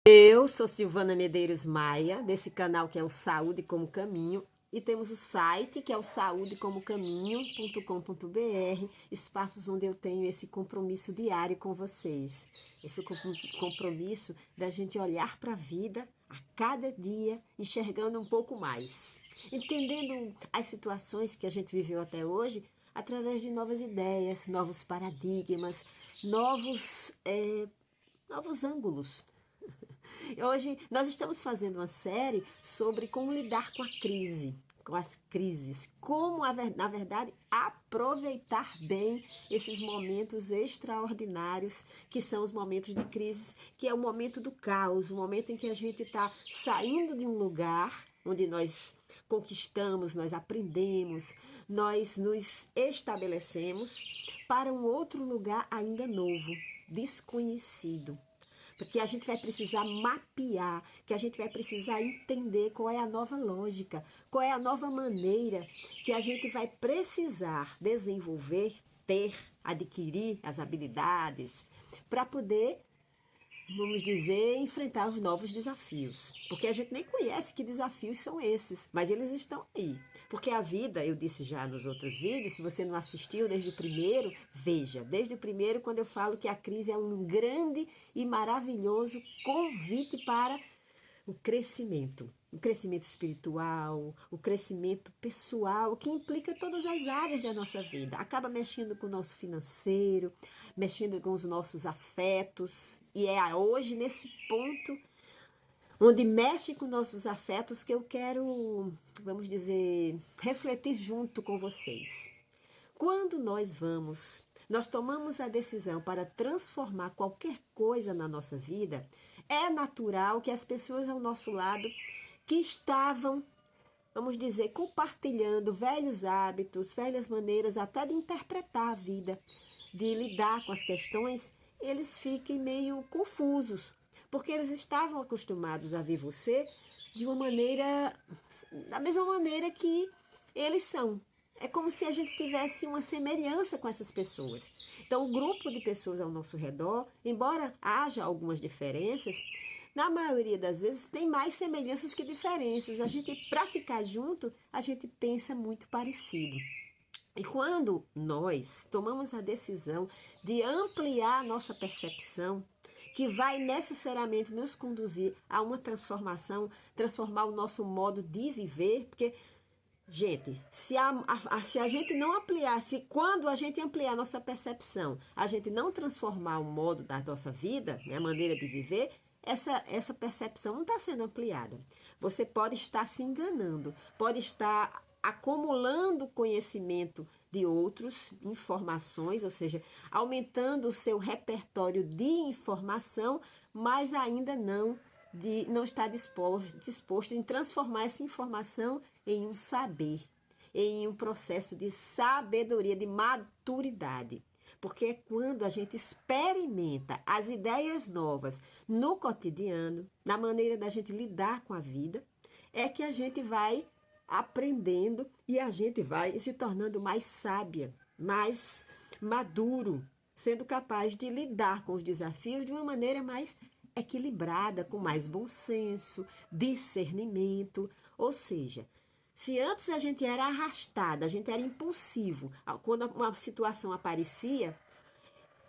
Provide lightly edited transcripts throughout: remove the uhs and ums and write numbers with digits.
Eu sou Silvana Medeiros Maia, desse canal que é o Saúde como Caminho, e temos o site que é o saudecomocaminho.com.br, espaços onde eu tenho esse compromisso diário com vocês. Esse compromisso da gente olhar para a vida a cada dia, enxergando um pouco mais, entendendo as situações que a gente viveu até hoje, através de novas ideias, novos paradigmas, novos ângulos. Hoje nós estamos fazendo uma série sobre como lidar com a crise, com as crises, como, na verdade, aproveitar bem esses momentos extraordinários que são os momentos de crise, que é o momento do caos, o momento em que a gente está saindo de um lugar onde nós conquistamos, nós aprendemos, nós nos estabelecemos para um outro lugar ainda novo, desconhecido. Porque a gente vai precisar mapear, que a gente vai precisar entender qual é a nova lógica, qual é a nova maneira que a gente vai precisar desenvolver, adquirir as habilidades para poder, vamos dizer, enfrentar os novos desafios. Porque a gente nem conhece que desafios são esses, mas eles estão aí. Porque a vida, eu disse já nos outros vídeos, se você não assistiu desde o primeiro, veja. Desde o primeiro, quando eu falo que a crise é um grande e maravilhoso convite para o crescimento espiritual, o crescimento pessoal, que implica todas as áreas da nossa vida. Acaba mexendo com o nosso financeiro, mexendo com os nossos afetos. E é hoje, nesse ponto, onde mexe com nossos afetos, que eu quero, vamos dizer, refletir junto com vocês. Quando nós tomamos a decisão para transformar qualquer coisa na nossa vida, é natural que as pessoas ao nosso lado que estavam, vamos dizer, compartilhando velhos hábitos, velhas maneiras até de interpretar a vida, de lidar com as questões, eles fiquem meio confusos, porque eles estavam acostumados a ver você de uma maneira, da mesma maneira que eles são. É como se a gente tivesse uma semelhança com essas pessoas. Então, o grupo de pessoas ao nosso redor, embora haja algumas diferenças, na maioria das vezes tem mais semelhanças que diferenças. A gente, para ficar junto, a gente pensa muito parecido. E quando nós tomamos a decisão de ampliar a nossa percepção, que vai necessariamente nos conduzir a uma transformação, transformar o nosso modo de viver, porque gente, se a gente não ampliar, quando a gente ampliar a nossa percepção, a gente não transformar o modo da nossa vida, né, a maneira de viver, essa percepção não está sendo ampliada. Você pode estar se enganando, pode estar acumulando conhecimento de outros, informações, ou seja, aumentando o seu repertório de informação, mas ainda não está disposto em transformar essa informação em um saber, em um processo de sabedoria, de maturidade. Porque é quando a gente experimenta as ideias novas no cotidiano, na maneira da gente lidar com a vida, é que a gente vai aprendendo e a gente vai se tornando mais sábia, mais maduro, sendo capaz de lidar com os desafios de uma maneira mais equilibrada, com mais bom senso, discernimento. Ou seja, se antes a gente era arrastada, a gente era impulsivo, quando uma situação aparecia,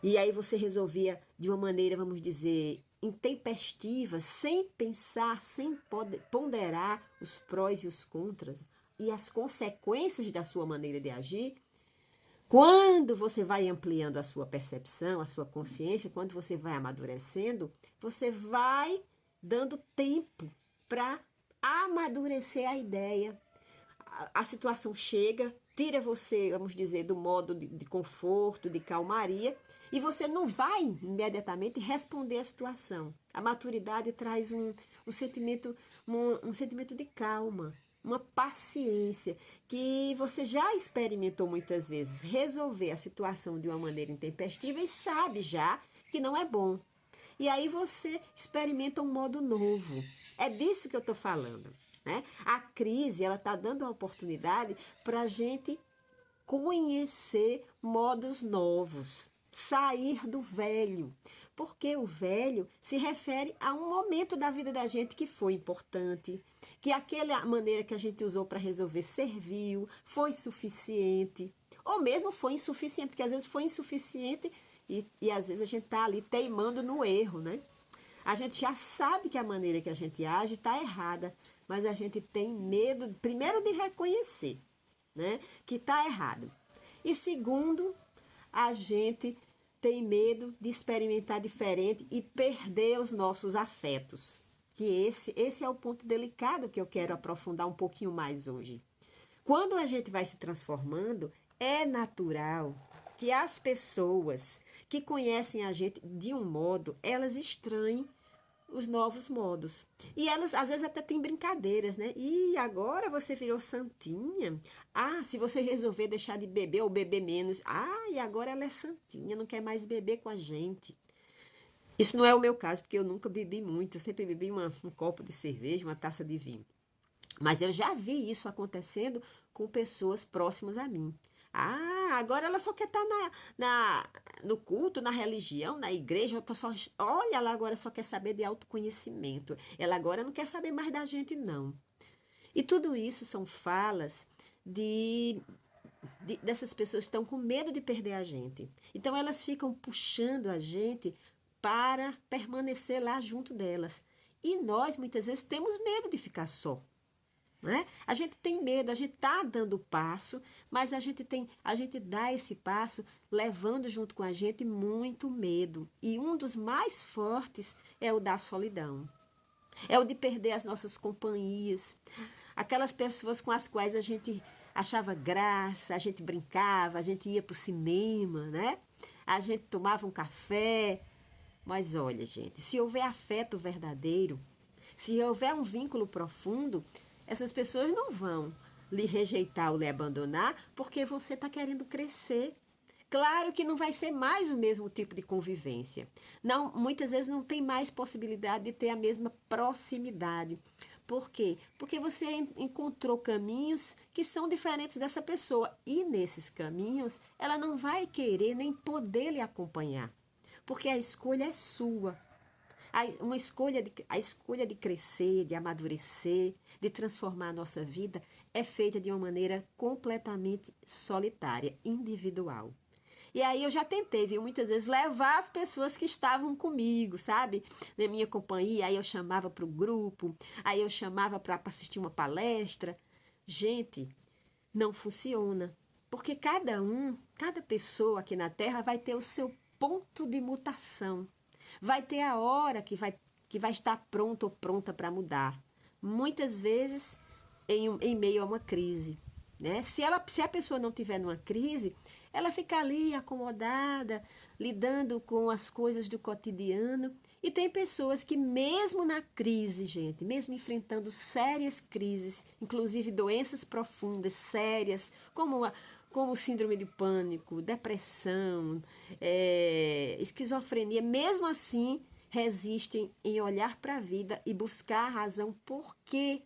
e aí você resolvia de uma maneira, vamos dizer, intempestiva, sem pensar, sem ponderar os prós e os contras e as consequências da sua maneira de agir. Quando você vai ampliando a sua percepção, a sua consciência, quando você vai amadurecendo, você vai dando tempo para amadurecer a ideia. A situação chega, tira você, vamos dizer, do modo de conforto, de calmaria, e você não vai imediatamente responder à situação. A maturidade traz um sentimento de calma, uma paciência, que você já experimentou muitas vezes resolver a situação de uma maneira intempestiva e sabe já que não é bom. E aí você experimenta um modo novo. É disso que eu estou falando, né? A crise, ela está dando a oportunidade para a gente conhecer modos novos, sair do velho, porque o velho se refere a um momento da vida da gente que foi importante, que aquela maneira que a gente usou para resolver serviu, foi suficiente, ou mesmo foi insuficiente, porque às vezes foi insuficiente e às vezes a gente está ali teimando no erro, né? A gente já sabe que a maneira que a gente age está errada, mas a gente tem medo, primeiro, de reconhecer, né, que está errado. E segundo, a gente tem medo de experimentar diferente e perder os nossos afetos. Que esse é o ponto delicado que eu quero aprofundar um pouquinho mais hoje. Quando a gente vai se transformando, é natural que as pessoas que conhecem a gente de um modo, elas estranhem os novos modos. E elas, às vezes, até têm brincadeiras, né? E agora você virou santinha. Ah, se você resolver deixar de beber ou beber menos. Ah, e agora ela é santinha, não quer mais beber com a gente. Isso não é o meu caso, porque eu nunca bebi muito. Eu sempre bebi um copo de cerveja, uma taça de vinho. Mas eu já vi isso acontecendo com pessoas próximas a mim. Ah, agora ela só quer estar no culto, na religião, na igreja. Olha, ela agora só quer saber de autoconhecimento. Ela agora não quer saber mais da gente, não. E tudo isso são falas dessas pessoas que estão com medo de perder a gente. Então, elas ficam puxando a gente para permanecer lá junto delas. E nós, muitas vezes, temos medo de ficar só. Né? A gente tem medo, a gente está dando passo, mas a gente dá esse passo levando junto com a gente muito medo. E um dos mais fortes é o da solidão. É o de perder as nossas companhias. Aquelas pessoas com as quais a gente achava graça, a gente brincava, a gente ia para o cinema, né? A gente tomava um café. Mas olha, gente, se houver afeto verdadeiro, se houver um vínculo profundo, essas pessoas não vão lhe rejeitar ou lhe abandonar porque você está querendo crescer. Claro que não vai ser mais o mesmo tipo de convivência. Não, muitas vezes não tem mais possibilidade de ter a mesma proximidade. Por quê? Porque você encontrou caminhos que são diferentes dessa pessoa. E nesses caminhos, ela não vai querer nem poder lhe acompanhar. Porque a escolha é sua. A escolha de crescer, de amadurecer, de transformar a nossa vida é feita de uma maneira completamente solitária, individual. E aí eu já tentei, viu, muitas vezes levar as pessoas que estavam comigo, sabe? Na minha companhia, aí eu chamava para o grupo, aí eu chamava para assistir uma palestra. Gente, não funciona. Porque cada pessoa aqui na Terra vai ter o seu ponto de mutação. Vai ter a hora que vai estar pronto ou pronta para mudar. Muitas vezes em meio a uma crise. Né? Se a pessoa não estiver numa crise, ela fica ali acomodada, lidando com as coisas do cotidiano. E tem pessoas que mesmo na crise, gente, mesmo enfrentando sérias crises, inclusive doenças profundas, sérias, como síndrome de pânico, depressão, esquizofrenia, mesmo assim resistem em olhar para a vida e buscar a razão por quê,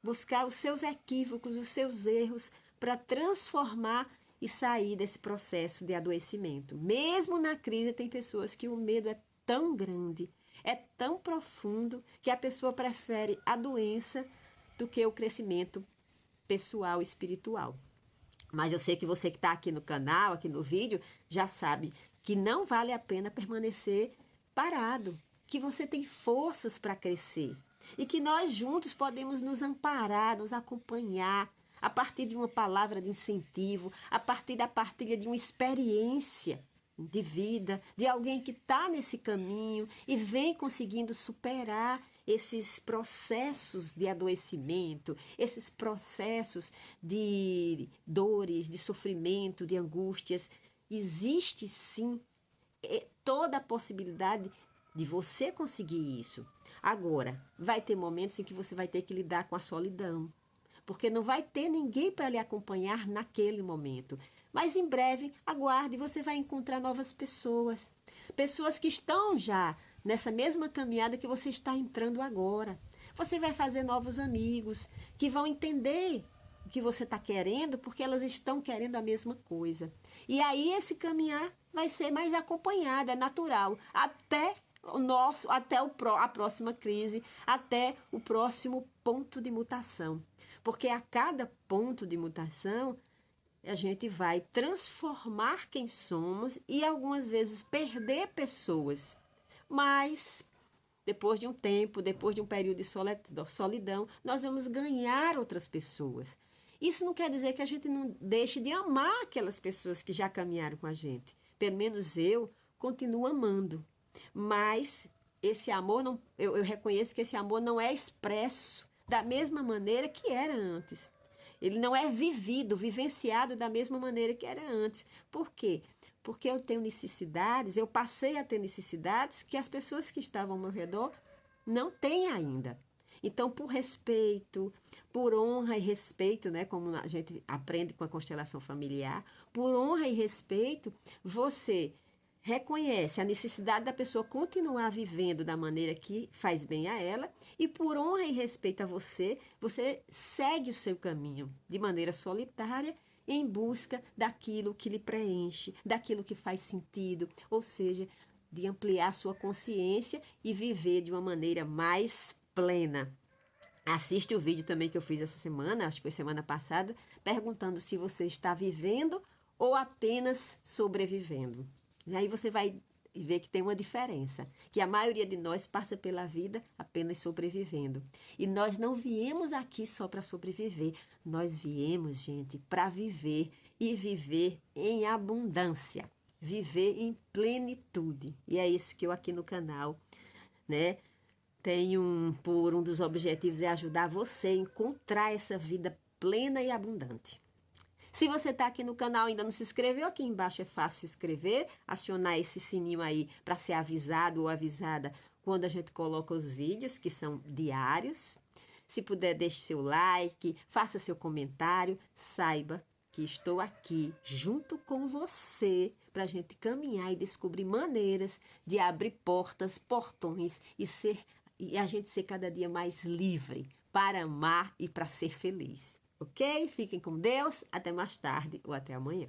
buscar os seus equívocos, os seus erros, para transformar e sair desse processo de adoecimento. Mesmo na crise, tem pessoas que o medo é tão grande, é tão profundo, que a pessoa prefere a doença do que o crescimento pessoal e espiritual. Mas eu sei que você que está aqui no canal, aqui no vídeo, já sabe que não vale a pena permanecer parado, que você tem forças para crescer e que nós juntos podemos nos amparar, nos acompanhar a partir de uma palavra de incentivo, a partir da partilha de uma experiência de vida, de alguém que está nesse caminho e vem conseguindo superar esses processos de adoecimento, esses processos de dores, de sofrimento, de angústias. Existe sim toda a possibilidade de você conseguir isso. Agora, vai ter momentos em que você vai ter que lidar com a solidão, porque não vai ter ninguém para lhe acompanhar naquele momento. Mas em breve, aguarde, você vai encontrar novas pessoas. Pessoas que estão já nessa mesma caminhada que você está entrando agora. Você vai fazer novos amigos que vão entender o que você está querendo, porque elas estão querendo a mesma coisa. E aí esse caminhar vai ser mais acompanhado, é natural, a próxima crise, até o próximo ponto de mutação. Porque a cada ponto de mutação, a gente vai transformar quem somos e algumas vezes perder pessoas. Mas depois de um tempo, depois de um período de solidão, nós vamos ganhar outras pessoas. Isso não quer dizer que a gente não deixe de amar aquelas pessoas que já caminharam com a gente. Pelo menos eu continuo amando. Mas esse amor, não, eu reconheço que esse amor não é expresso da mesma maneira que era antes. Ele não é vivenciado da mesma maneira que era antes. Por quê? Porque eu tenho necessidades, eu passei a ter necessidades que as pessoas que estavam ao meu redor não têm ainda. Então, por respeito, por honra e respeito, né, como a gente aprende com a constelação familiar, por honra e respeito, você reconhece a necessidade da pessoa continuar vivendo da maneira que faz bem a ela e por honra e respeito a você, você segue o seu caminho de maneira solitária em busca daquilo que lhe preenche, daquilo que faz sentido, ou seja, de ampliar sua consciência e viver de uma maneira mais plena. Assiste o vídeo também que eu fiz essa semana, acho que foi semana passada, perguntando se você está vivendo ou apenas sobrevivendo. E aí você vai ver que tem uma diferença, que a maioria de nós passa pela vida apenas sobrevivendo. E nós não viemos aqui só para sobreviver, nós viemos, gente, para viver e viver em abundância, viver em plenitude. E é isso que eu aqui no canal, né, por um dos objetivos é ajudar você a encontrar essa vida plena e abundante. Se você está aqui no canal e ainda não se inscreveu, aqui embaixo é fácil se inscrever, acionar esse sininho aí para ser avisado ou avisada quando a gente coloca os vídeos, que são diários. Se puder, deixe seu like, faça seu comentário, saiba que estou aqui junto com você para a gente caminhar e descobrir maneiras de abrir portas, portões e a gente ser cada dia mais livre para amar e para ser feliz. Ok? Fiquem com Deus. Até mais tarde ou até amanhã.